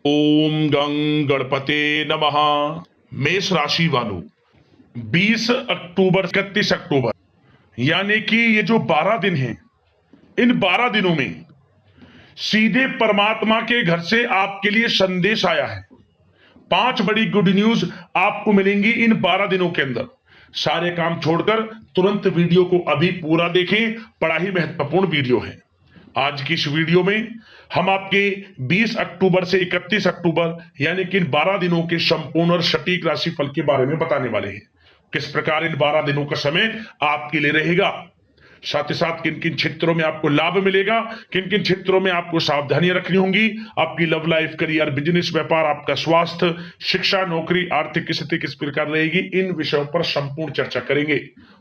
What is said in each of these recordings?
ओम गं गणपते नमः। मेष राशि वालों, 20 अक्टूबर 31 अक्टूबर यानी कि ये जो 12 दिन हैं, इन 12 दिनों में सीधे परमात्मा के घर से आपके लिए संदेश आया है। 5 बड़ी गुड न्यूज आपको मिलेंगी इन 12 दिनों के अंदर। सारे काम छोड़कर तुरंत वीडियो को अभी पूरा देखें, बड़ा ही महत्वपूर्ण वीडियो है। आज की इस वीडियो में हम आपके 20 अक्टूबर से 31 अक्टूबर यानी कि इन 12 दिनों के संपूर्ण और सटीक राशिफल के बारे में बताने वाले हैं। किस प्रकार इन 12 दिनों का समय आपके लिए रहेगा, साथ ही साथ किन किन क्षेत्रों में आपको लाभ मिलेगा, किन किन क्षेत्रों में आपको सावधानियां रखनी होंगी, आपकी लव लाइफ, करियर, बिजनेस, व्यापार, आपका स्वास्थ्य, शिक्षा, नौकरी, आर्थिक स्थिति किस प्रकार रहेगी, इन विषयों पर संपूर्ण चर्चा करेंगे।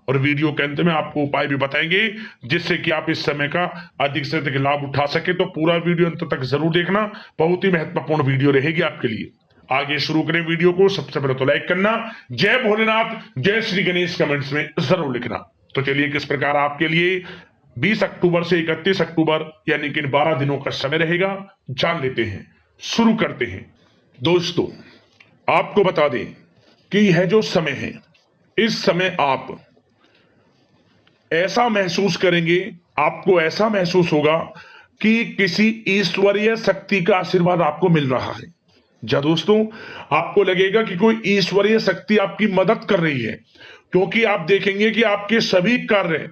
और वीडियो के अंत में आपको उपाय भी बताएंगे जिससे कि आप इस समय का अधिक से अधिक लाभ उठा सके। तो पूरा वीडियो अंत तक जरूर देखना, बहुत ही महत्वपूर्ण वीडियो रहेगी आपके लिए। आगे शुरू करें वीडियो को। सबसे पहले तो लाइक करना, जय भोलेनाथ, जय श्री गणेश कमेंट्स में जरूर लिखना। तो चलिए किस प्रकार आपके लिए 20 अक्टूबर से 31 अक्टूबर यानी कि इन 12 दिनों का समय रहेगा, जान लेते हैं। शुरू करते हैं। दोस्तों, आपको बता दें कि यह जो समय है, इस समय आप ऐसा महसूस करेंगे, आपको ऐसा महसूस होगा कि किसी ईश्वरीय शक्ति का आशीर्वाद आपको मिल रहा है। जा दोस्तों, आपको लगेगा कि कोई ईश्वरीय शक्ति आपकी मदद कर रही है, क्योंकि आप देखेंगे कि आपके सभी कार्य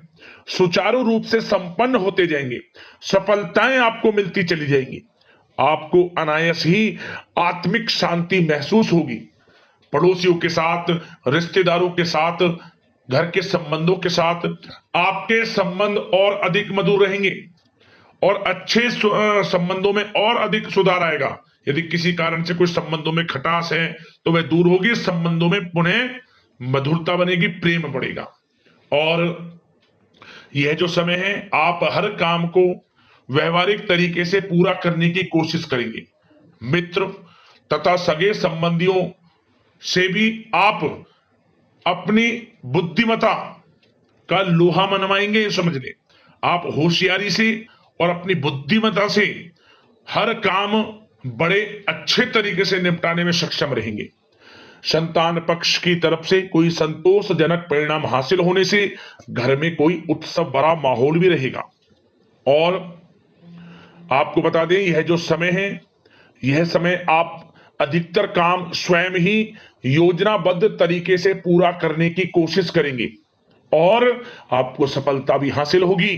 सुचारू रूप से संपन्न होते जाएंगे, सफलताएं आपको मिलती चली जाएंगी, आपको अनायास ही आत्मिक शांति महसूस होगी। पड़ोसियों के साथ, रिश्तेदारों के साथ, घर के संबंधों के साथ आपके संबंध और अधिक मधुर रहेंगे और अच्छे संबंधों में और अधिक सुधार आएगा। यदि किसी कारण से कुछ संबंधों में खटास है तो वह दूर होगी, संबंधों में पुनः मधुरता बनेगी, प्रेम बढ़ेगा। और यह जो समय है, आप हर काम को व्यवहारिक तरीके से पूरा करने की कोशिश करेंगे। मित्र तथा सगे संबंधियों से भी आप अपनी बुद्धिमत्ता का लोहा मनवाएंगे। समझ ले, आप होशियारी से और अपनी बुद्धिमत्ता से हर काम बड़े अच्छे तरीके से निपटाने में सक्षम रहेंगे। संतान पक्ष की तरफ से कोई संतोषजनक परिणाम हासिल होने से घर में कोई उत्सव भरा माहौल भी रहेगा। और आपको बता दें, यह जो समय है, यह समय आप अधिकतर काम स्वयं ही योजनाबद्ध तरीके से पूरा करने की कोशिश करेंगे और आपको सफलता भी हासिल होगी।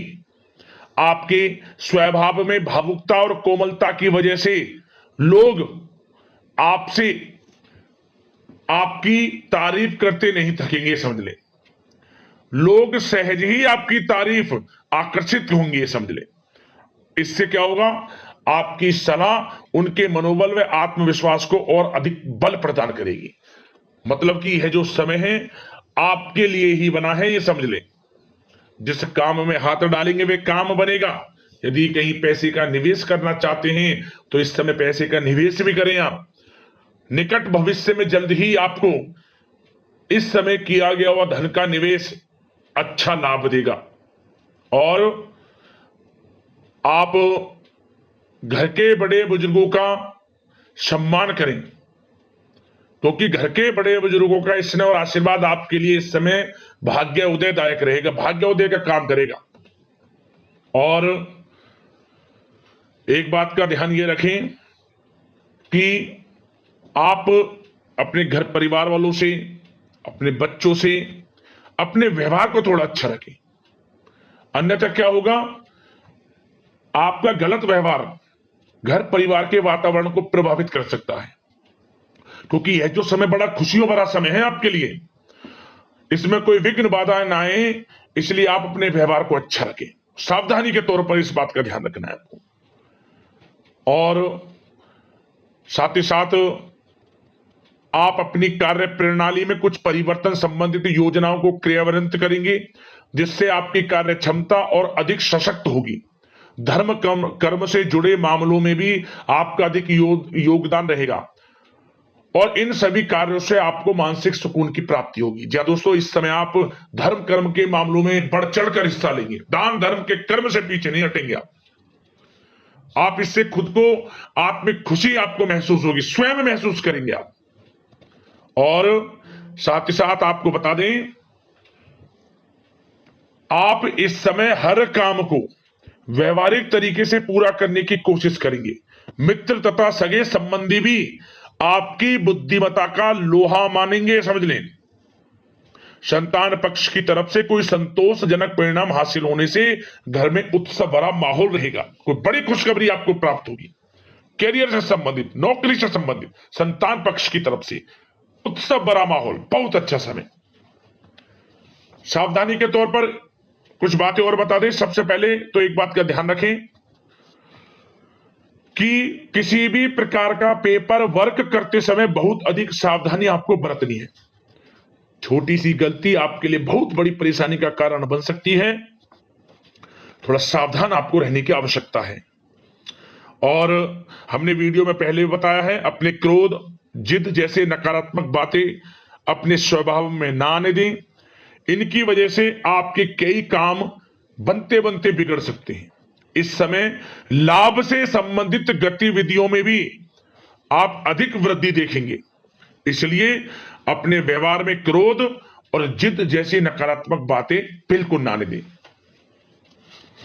आपके स्वभाव में भावुकता और कोमलता की वजह से लोग आपसे आपकी तारीफ करते नहीं थकेंगे। समझ ले, लोग सहज ही आपकी तारीफ आकर्षित होंगे। समझ ले, इससे क्या होगा, आपकी सलाह उनके मनोबल व आत्मविश्वास को और अधिक बल प्रदान करेगी। मतलब कि यह जो समय है आपके लिए ही बना है, ये समझ ले। जिस काम में हाथ डालेंगे वे काम बनेगा। यदि कहीं पैसे का निवेश करना चाहते हैं तो इस समय पैसे का निवेश भी करें आप। निकट भविष्य में जल्द ही आपको इस समय किया गया हुआ धन का निवेश अच्छा लाभ देगा। और आप घर के बड़े बुजुर्गों का सम्मान करें, क्योंकि घर के बड़े बुजुर्गों का स्नेह और आशीर्वाद आपके लिए इस समय भाग्य उदयदायक रहेगा, भाग्य उदय का काम करेगा। और एक बात का ध्यान ये रखें कि आप अपने घर परिवार वालों से, अपने बच्चों से अपने व्यवहार को थोड़ा अच्छा रखें। अन्यथा क्या होगा, आपका गलत व्यवहार घर परिवार के वातावरण को प्रभावित कर सकता है। क्योंकि यह जो समय बड़ा खुशियों भरा समय है आपके लिए, इसमें कोई विघ्न बाधा ना आए, इसलिए आप अपने व्यवहार को अच्छा रखें। सावधानी के तौर पर इस बात का ध्यान रखना है आपको। और साथ ही साथ आप अपनी कार्य प्रणाली में कुछ परिवर्तन संबंधित योजनाओं को क्रियान्वित करेंगे, जिससे आपकी कार्य क्षमता और अधिक सशक्त होगी। धर्म कर्म से जुड़े मामलों में भी आपका अधिक योगदान रहेगा और इन सभी कार्यों से आपको मानसिक सुकून की प्राप्ति होगी। जी दोस्तों, इस समय आप धर्म कर्म के मामलों में बढ़ चढ़कर हिस्सा लेंगे। दान धर्म के कर्म से पीछे नहीं हटेंगे आप। आप इससे खुद को आत्मिक खुशी आपको महसूस होगी, स्वयं महसूस करेंगे आप। और साथ ही साथ आपको बता दें, आप इस समय हर काम को व्यवहारिक तरीके से पूरा करने की कोशिश करेंगे। मित्र तथा सगे संबंधी भी आपकी बुद्धिमत्ता का लोहा मानेंगे, समझ लें। संतान पक्ष की तरफ से कोई संतोषजनक परिणाम हासिल होने से घर में उत्सव भरा माहौल रहेगा। कोई बड़ी खुशखबरी आपको प्राप्त होगी। कैरियर से संबंधित, नौकरी से संबंधित, संतान पक्ष की तरफ से उत्सव भरा माहौल, बहुत अच्छा समय। सावधानी के तौर पर कुछ बातें और बता दें। सबसे पहले तो एक बात का ध्यान रखें कि किसी भी प्रकार का पेपर वर्क करते समय बहुत अधिक सावधानी आपको बरतनी है। छोटी सी गलती आपके लिए बहुत बड़ी परेशानी का कारण बन सकती है। थोड़ा सावधान आपको रहने की आवश्यकता है। और हमने वीडियो में पहले भी बताया है, अपने क्रोध, जिद जैसे नकारात्मक बातें अपने स्वभाव में ना आने दें। इनकी वजह से आपके कई काम बनते बनते बिगड़ सकते हैं। इस समय लाभ से संबंधित गतिविधियों में भी आप अधिक वृद्धि देखेंगे, इसलिए अपने व्यवहार में क्रोध और जिद जैसी नकारात्मक बातें बिल्कुल ना आने दें।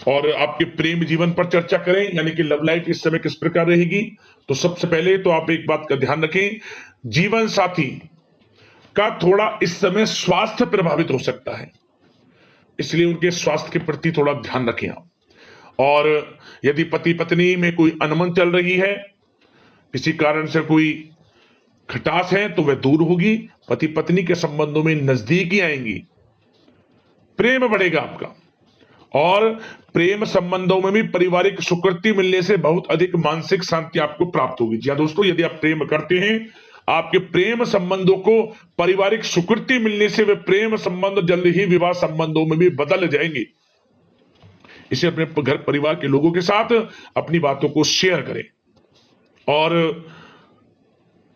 और आपके प्रेम जीवन पर चर्चा करें, यानी कि लव लाइफ इस समय किस प्रकार रहेगी। तो सबसे पहले तो आप एक बात का ध्यान रखें, जीवन साथी का थोड़ा इस समय स्वास्थ्य प्रभावित हो सकता है, इसलिए उनके स्वास्थ्य के प्रति थोड़ा ध्यान रखें आप। और यदि पति पत्नी में कोई अनबन चल रही है, किसी कारण से कोई खटास है, तो वह दूर होगी। पति पत्नी के संबंधों में नजदीकी आएंगी, प्रेम बढ़ेगा आपका। और प्रेम संबंधों में भी पारिवारिक स्वीकृति मिलने से बहुत अधिक मानसिक शांति आपको प्राप्त होगी। जी हाँ दोस्तों, यदि आप प्रेम करते हैं, आपके प्रेम संबंधों को पारिवारिक स्वीकृति मिलने से वे प्रेम संबंध जल्द ही विवाह संबंधों में भी बदल जाएंगे। इसे अपने घर परिवार के लोगों के साथ अपनी बातों को शेयर करें। और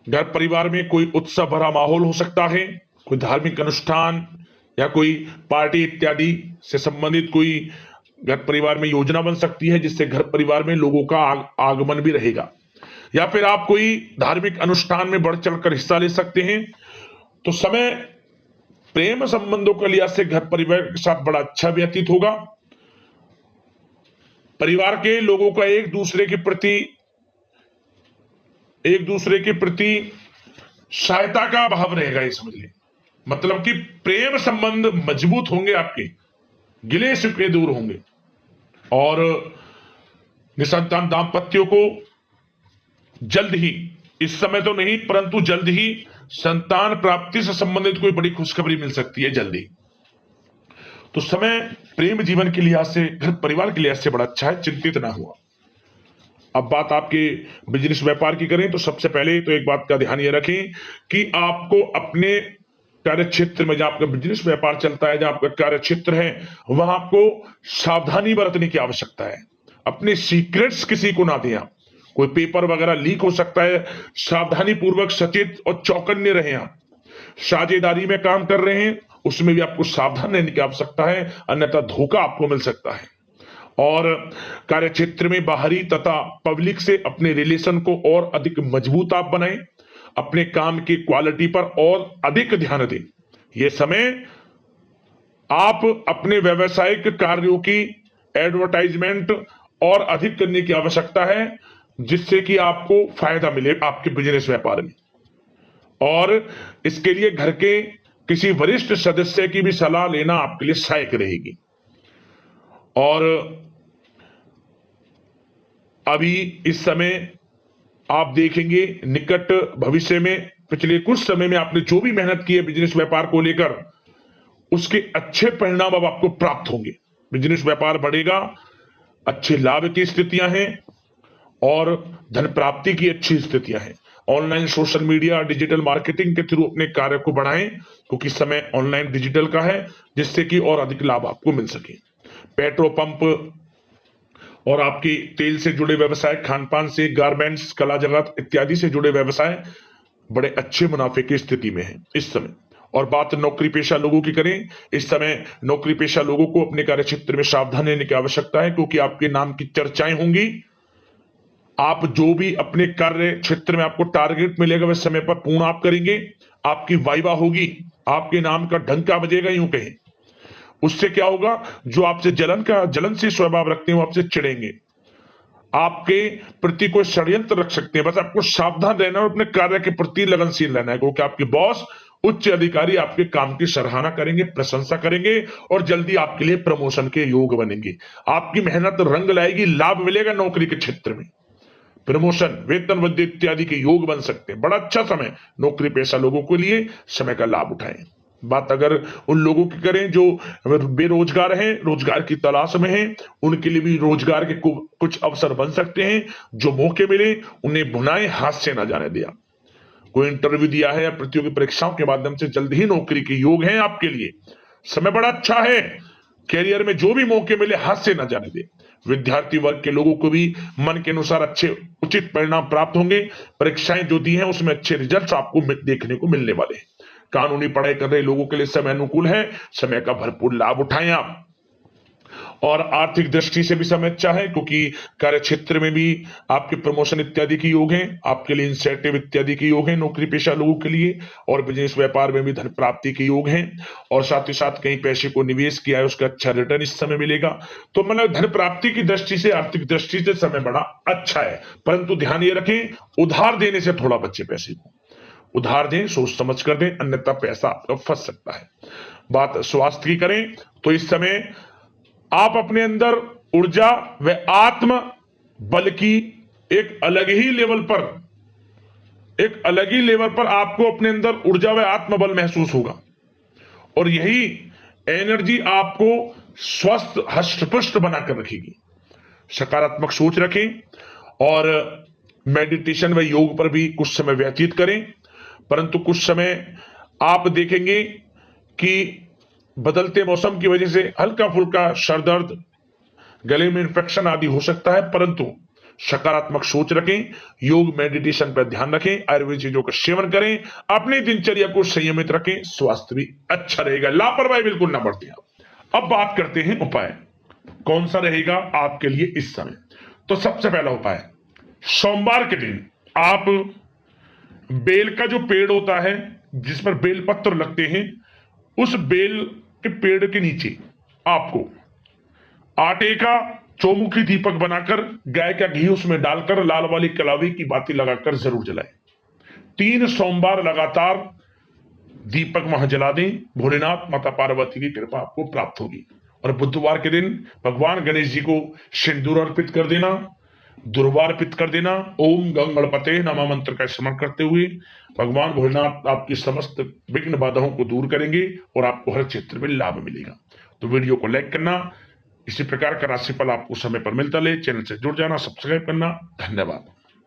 घर परिवार में कोई उत्सव भरा माहौल हो सकता है, कोई धार्मिक अनुष्ठान या कोई पार्टी इत्यादि से संबंधित कोई घर परिवार में योजना बन सकती है, जिससे घर परिवार में लोगों का आगमन भी रहेगा। या फिर आप कोई धार्मिक अनुष्ठान में बढ़ चढ़कर हिस्सा ले सकते हैं। तो समय प्रेम संबंधों के लिहाज से घर परिवार के साथ बड़ा अच्छा व्यतीत होगा। परिवार के लोगों का एक दूसरे के प्रति सहायता का भाव रहेगा, ये समझ लें। मतलब कि प्रेम संबंध मजबूत होंगे, आपके गिले शिकवे दूर होंगे। और निसंतान दाम्पत्यों को जल्द ही, इस समय तो नहीं परंतु जल्द ही संतान प्राप्ति से संबंधित कोई बड़ी खुशखबरी मिल सकती है जल्दी। तो समय प्रेम जीवन के लिहाज से, घर परिवार के लिहाज से बड़ा अच्छा है, चिंतित ना हुआ। अब बात आपके बिजनेस व्यापार की करें, तो सबसे पहले तो एक बात का ध्यान ये रखें कि आपको अपने कार्य क्षेत्र में, जहां आपका बिजनेस व्यापार चलता है, जहां आपका कार्य क्षेत्र है, वहां आपको सावधानी बरतने की आवश्यकता है। अपने सीक्रेट्स किसी को ना दें आप। कोई पेपर वगैरह लीक हो सकता है, सावधानी पूर्वक सचेत और चौकन्ने रहें आप। साझेदारी में काम कर रहे हैं, उसमें भी आपको सावधान रहने की आवश्यकता है, अन्यथा धोखा आपको मिल सकता है। और कार्य क्षेत्र में बाहरी तथा पब्लिक से अपने रिलेशन को और अधिक मजबूत आप बनाएं। अपने काम की क्वालिटी पर और अधिक ध्यान दें। यह समय आप अपने व्यावसायिक कार्यों की एडवर्टाइजमेंट और अधिक करने की आवश्यकता है, जिससे कि आपको फायदा मिले आपके बिजनेस व्यापार में। और इसके लिए घर के किसी वरिष्ठ सदस्य की भी सलाह लेना आपके लिए सहायक रहेगी। और अभी इस समय आप देखेंगे, निकट भविष्य में, पिछले कुछ समय में आपने जो भी मेहनत की है बिजनेस व्यापार को लेकर, उसके अच्छे परिणाम अब आपको प्राप्त होंगे। बिजनेस व्यापार बढ़ेगा, अच्छे लाभ की स्थितियां हैं और धन प्राप्ति की अच्छी स्थितियां हैं। Online social media, digital marketing के थ्रू अपने कार्य को बढ़ाएं, क्योंकि समय ऑनलाइन डिजिटल का है, जिससे कि और अधिक लाभ आपको मिल सके। पेट्रोल पंप और आपकी तेल से जुड़े व्यवसाय, खान पान से, गारमेंट्स, कला जगत इत्यादि से जुड़े व्यवसाय बड़े अच्छे मुनाफे की स्थिति में है इस समय। और बात नौकरी पेशा लोगों की करें, इस समय नौकरी पेशा लोगों को अपने कार्य क्षेत्र में सावधान रहने की आवश्यकता है, क्योंकि आपके नाम की चर्चाएं होंगी। आप जो भी अपने कार्य क्षेत्र में आपको टारगेट मिलेगा वह समय पर पूर्ण आप करेंगे। आपकी वाइवा होगी, आपके नाम का डंका बजेगा, यूं कहें। उससे क्या होगा, जो आपसे जलनशील स्वभाव रखते हैं वो आपसे चिढ़ेंगे, आपके प्रति कोई षड्यंत्र रख सकते हैं। बस आपको सावधान रहना और अपने कार्य के प्रति लगनशील रहना है, क्योंकि आपके बॉस उच्च अधिकारी आपके काम की सराहना करेंगे, प्रशंसा करेंगे और जल्दी आपके लिए प्रमोशन के योग बनेंगे। आपकी मेहनत रंग लाएगी, लाभ मिलेगा नौकरी के क्षेत्र में, प्रमोशन, वेतन वृद्धि इत्यादि के योग बन सकते हैं। बड़ा अच्छा समय नौकरी पेशा लोगों के लिए, समय का लाभ उठाएं। बात अगर उन लोगों की करें जो बेरोजगार हैं, रोजगार की तलाश में हैं, उनके लिए भी रोजगार के कुछ अवसर बन सकते हैं। जो मौके मिले उन्हें भुनाएं, हाथ से ना जाने दिया। कोई इंटरव्यू दिया है या प्रतियोगी परीक्षाओं के माध्यम से जल्द ही नौकरी के योग हैं आपके लिए, समय बड़ा अच्छा है। कैरियर में जो भी मौके मिले हाथ से ना जाने दे। विद्यार्थी वर्ग के लोगों को भी मन के अनुसार अच्छे उचित परिणाम प्राप्त होंगे। परीक्षाएं जो दी हैं उसमें अच्छे रिजल्ट्स आपको देखने को मिलने वाले हैं। कानूनी पढ़ाई कर रहे लोगों के लिए समय अनुकूल है, समय का भरपूर लाभ उठाएं आप। और आर्थिक दृष्टि से भी समय अच्छा है, क्योंकि कार्य क्षेत्र में भी आपके प्रमोशन इत्यादि के योग हैं, आपके लिए इंसेंटिव इत्यादि के योग हैं नौकरी पेशा लोगों के लिए। और बिजनेस व्यापार में भी धन प्राप्ति के योग हैं, और साथ ही साथ कहीं पैसे को निवेश किया है उसका अच्छा रिटर्न इस समय मिलेगा। तो मतलब धन प्राप्ति की दृष्टि से, आर्थिक दृष्टि से समय बड़ा अच्छा है। परंतु ध्यान ये रखें, उधार देने से थोड़ा बचे। पैसे को उधार दें, सोच समझ कर दें, अन्यथा पैसा आपका फंस सकता है। बात स्वास्थ्य की करें तो इस समय आप अपने अंदर ऊर्जा व आत्म बल की एक अलग ही लेवल पर आपको अपने अंदर ऊर्जा व आत्मबल महसूस होगा, और यही एनर्जी आपको स्वस्थ हष्ट-पुष्ट बनाकर रखेगी। सकारात्मक सोच रखें और मेडिटेशन व योग पर भी कुछ समय व्यतीत करें। परंतु कुछ समय आप देखेंगे कि बदलते मौसम की वजह से हल्का फुल्का सर दर्द, गले में इंफेक्शन आदि हो सकता है, परंतु सकारात्मक सोच रखें, योग मेडिटेशन पर ध्यान रखें, आयुर्वेद चीजों का सेवन करें, अपनी दिनचर्या को संयमित रखें, स्वास्थ्य भी अच्छा रहेगा। लापरवाही बिल्कुल ना बरतें। अब बात करते हैं उपाय, कौन सा रहेगा आपके लिए इस समय। तो सबसे पहला उपाय, सोमवार के दिन आप बेल का जो पेड़ होता है जिस पर बेल पत्र लगते हैं, उस बेल के पेड़ के नीचे आपको आटे का चौमुखी दीपक बनाकर, गाय का घी उसमें डालकर, लाल वाली कलावी की बाती लगाकर जरूर जलाएं। 3 सोमवार लगातार दीपक वहां जला दें, भोलेनाथ माता पार्वती की कृपा आपको प्राप्त होगी। और बुधवार के दिन भगवान गणेश जी को सिंदूर अर्पित कर देना, दुर्वा अर्पित कर देना। ओम गंग गणपते नमः मंत्र का स्मरण करते हुए भगवान भोलेनाथ आपकी समस्त विघ्न बाधाओं को दूर करेंगे और आपको हर क्षेत्र में लाभ मिलेगा। तो वीडियो को लाइक करना, इसी प्रकार का राशिफल आपको समय पर मिलता रहे, चैनल से जुड़ जाना, सब्सक्राइब करना। धन्यवाद।